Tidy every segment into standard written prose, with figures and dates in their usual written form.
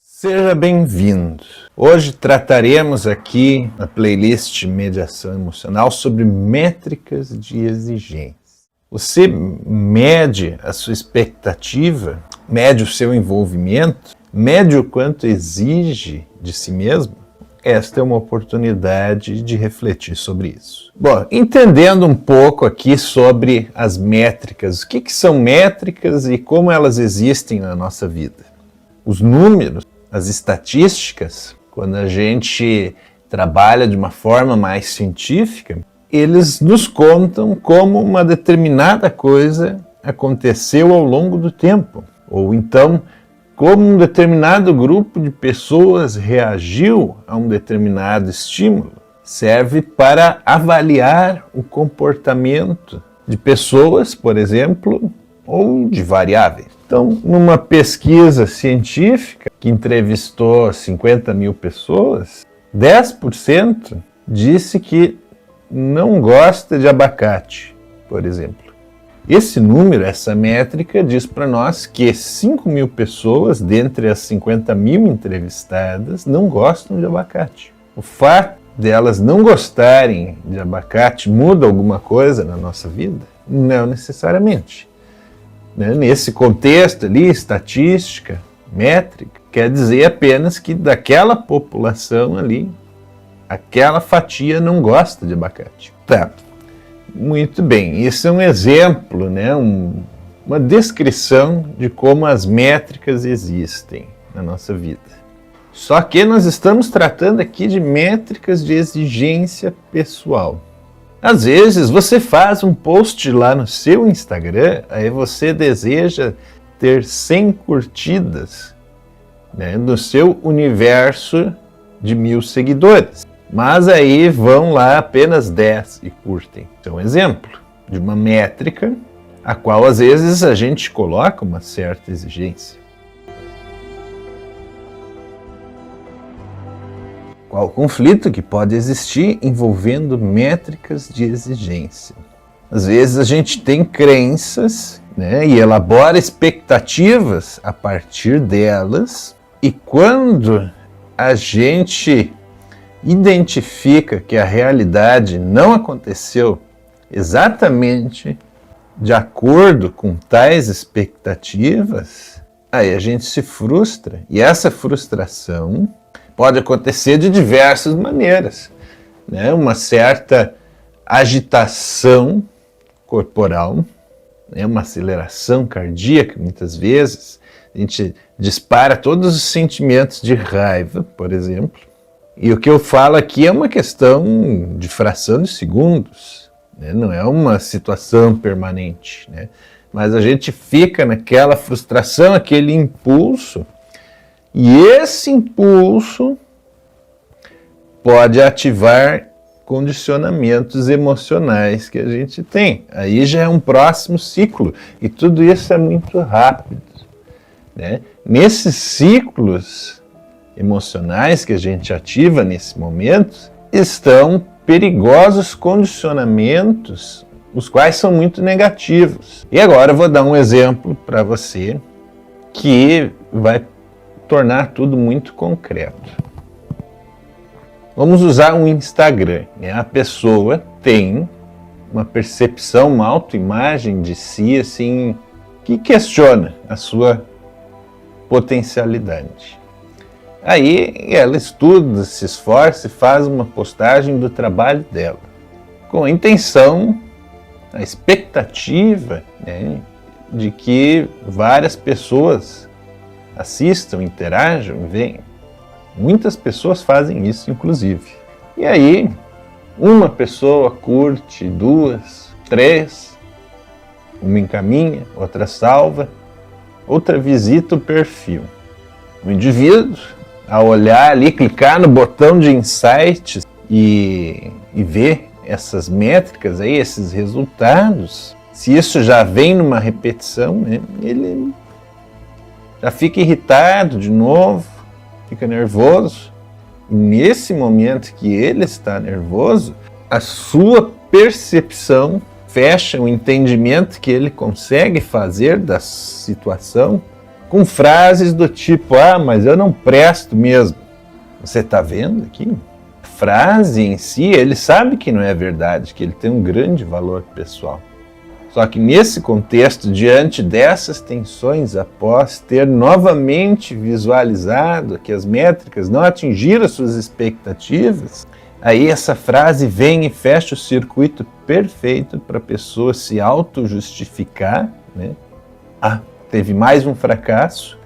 Seja bem-vindo. Hoje trataremos aqui na playlist Mediação Emocional sobre métricas de exigência. Você mede a sua expectativa, mede o seu envolvimento, mede o quanto exige de si mesmo? Esta é uma oportunidade de refletir sobre isso. Bom, entendendo um pouco aqui sobre as métricas, o que são métricas e como elas existem na nossa vida. Os números, as estatísticas, quando a gente trabalha de uma forma mais científica, eles nos contam como uma determinada coisa aconteceu ao longo do tempo, ou então como um determinado grupo de pessoas reagiu a um determinado estímulo. Serve para avaliar o comportamento de pessoas, por exemplo, ou de variáveis. Então, numa pesquisa científica que entrevistou 50 mil pessoas, 10% disse que não gosta de abacate, por exemplo. Esse número, essa métrica, diz para nós que 5 mil pessoas, dentre as 50 mil entrevistadas, não gostam de abacate. O fato delas não gostarem de abacate muda alguma coisa na nossa vida? Não necessariamente. Nesse contexto ali, estatística, métrica, quer dizer apenas que daquela população ali, aquela fatia não gosta de abacate. Tá, muito bem, esse é um exemplo, uma descrição de como as métricas existem na nossa vida. Só que nós estamos tratando aqui de métricas de exigência pessoal. Às vezes você faz um post lá no seu Instagram, aí você deseja ter 100 curtidas no seu universo de 1000 seguidores. Mas aí vão lá apenas 10 e curtem. Isso é um exemplo de uma métrica a qual às vezes a gente coloca uma certa exigência. Qual o conflito que pode existir envolvendo métricas de exigência? Às vezes a gente tem crenças, e elabora expectativas a partir delas, e quando a gente identifica que a realidade não aconteceu exatamente de acordo com tais expectativas, aí a gente se frustra, e essa frustração pode acontecer de diversas maneiras, uma certa agitação corporal, uma aceleração cardíaca, muitas vezes, a gente dispara todos os sentimentos de raiva, por exemplo, e o que eu falo aqui é uma questão de fração de segundos, não é uma situação permanente, mas a gente fica naquela frustração, aquele impulso, e esse impulso pode ativar condicionamentos emocionais que a gente tem. Aí já é um próximo ciclo, e tudo isso é muito rápido. Nesses ciclos emocionais que a gente ativa nesse momento, estão perigosos condicionamentos, os quais são muito negativos. E agora eu vou dar um exemplo para você que vai tornar tudo muito concreto. Vamos usar um Instagram. A pessoa tem uma percepção, uma autoimagem de si, assim, que questiona a sua potencialidade. Aí ela estuda, se esforça e faz uma postagem do trabalho dela, com a intenção, a expectativa de que várias pessoas assistam, interajam, venham. Muitas pessoas fazem isso, inclusive. E aí, uma pessoa curte, 2, 3, uma encaminha, outra salva, outra visita o perfil. O indivíduo, ao olhar ali, clicar no botão de insights e ver essas métricas, aí, esses resultados, se isso já vem numa repetição, ele já fica irritado de novo, fica nervoso. E nesse momento que ele está nervoso, a sua percepção fecha o entendimento que ele consegue fazer da situação com frases do tipo: ah, mas eu não presto mesmo. Você está vendo aqui? A frase em si, ele sabe que não é verdade, que ele tem um grande valor pessoal. Só que nesse contexto, diante dessas tensões, após ter novamente visualizado que as métricas não atingiram as suas expectativas, aí essa frase vem e fecha o circuito perfeito para a pessoa se auto-justificar, né? Ah, teve mais um fracasso.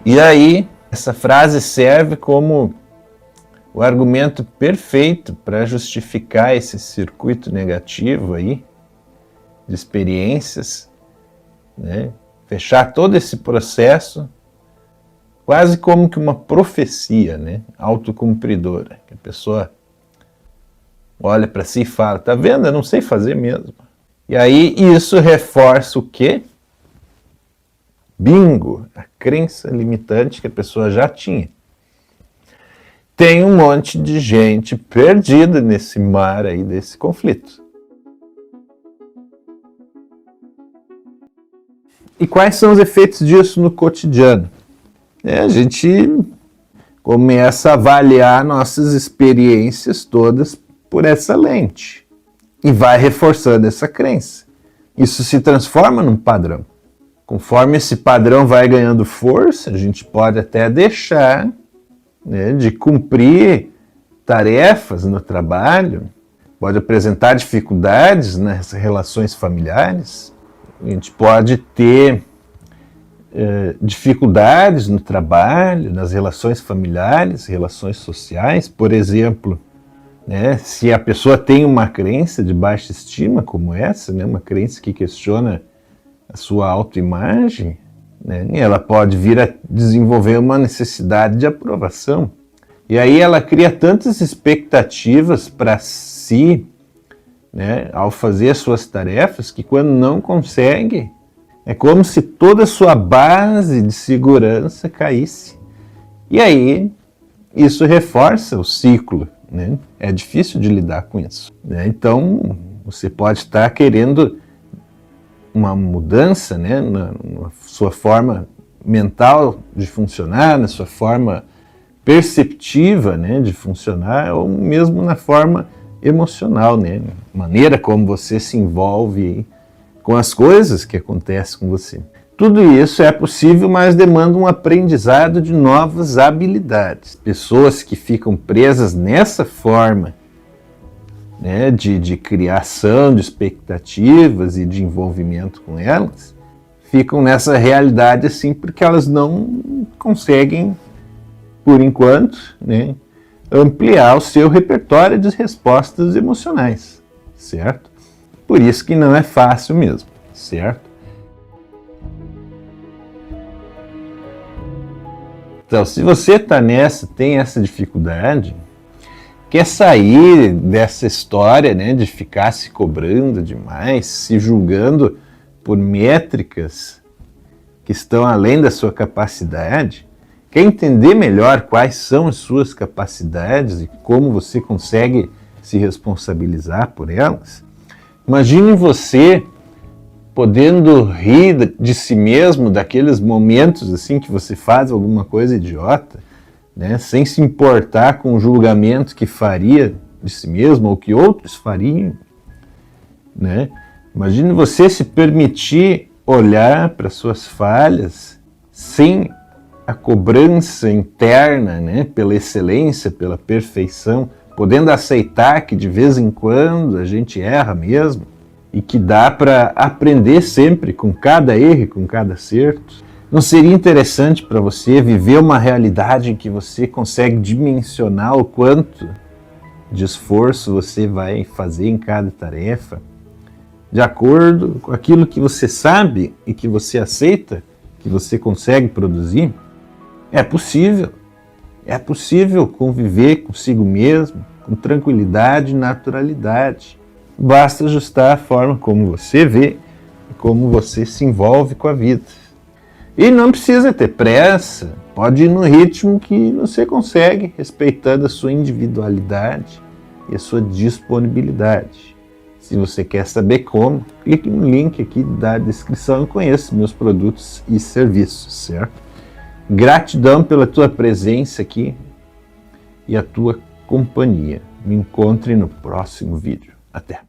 E aí essa frase serve como o argumento perfeito para justificar esse circuito negativo aí, de experiências, né? Fechar todo esse processo quase como que uma profecia, né? Autocumpridora, que a pessoa olha para si e fala: tá vendo, eu não sei fazer mesmo. E aí isso reforça o quê? Bingo, a crença limitante que a pessoa já tinha. Tem um monte de gente perdida nesse mar aí desse conflito. E quais são os efeitos disso no cotidiano? A gente começa a avaliar nossas experiências todas por essa lente e vai reforçando essa crença. Isso se transforma num padrão. Conforme esse padrão vai ganhando força, a gente pode até deixar, né, de cumprir tarefas no trabalho, pode apresentar dificuldades nas relações familiares. A gente pode ter dificuldades no trabalho, nas relações familiares, relações sociais. Por exemplo, né, se a pessoa tem uma crença de baixa estima como essa, né, uma crença que questiona a sua autoimagem, né, ela pode vir a desenvolver uma necessidade de aprovação. E aí ela cria tantas expectativas para si, né, ao fazer as suas tarefas, que quando não consegue, é como se toda a sua base de segurança caísse. E aí, isso reforça o ciclo, né? É difícil de lidar com isso, né? Então, você pode estar querendo uma mudança, né, na sua forma mental de funcionar, na sua forma perceptiva, né, de funcionar, ou mesmo na forma emocional, né? Maneira como você se envolve com as coisas que acontecem com você. Tudo isso é possível, mas demanda um aprendizado de novas habilidades. Pessoas que ficam presas nessa forma, né, de criação de expectativas e de envolvimento com elas, ficam nessa realidade assim porque elas não conseguem, por enquanto, né, ampliar o seu repertório de respostas emocionais, certo? Por isso que não é fácil mesmo, certo? Então, se você está nessa, tem essa dificuldade, quer sair dessa história, né, de ficar se cobrando demais, se julgando por métricas que estão além da sua capacidade, quer entender melhor quais são as suas capacidades e como você consegue se responsabilizar por elas? Imagine você podendo rir de si mesmo, daqueles momentos assim que você faz alguma coisa idiota, né, sem se importar com o julgamento que faria de si mesmo ou que outros fariam, né? Imagine você se permitir olhar para suas falhas sem a cobrança interna, né, pela excelência, pela perfeição, podendo aceitar que de vez em quando a gente erra mesmo e que dá para aprender sempre com cada erro, com cada acerto. Não seria interessante para você viver uma realidade em que você consegue dimensionar o quanto de esforço você vai fazer em cada tarefa, de acordo com aquilo que você sabe e que você aceita, que você consegue produzir? É possível conviver consigo mesmo com tranquilidade e naturalidade. Basta ajustar a forma como você vê e como você se envolve com a vida. E não precisa ter pressa, pode ir no ritmo que você consegue, respeitando a sua individualidade e a sua disponibilidade. Se você quer saber como, clique no link aqui da descrição e conheça meus produtos e serviços, certo? Gratidão pela tua presença aqui e a tua companhia. Me encontre no próximo vídeo. Até!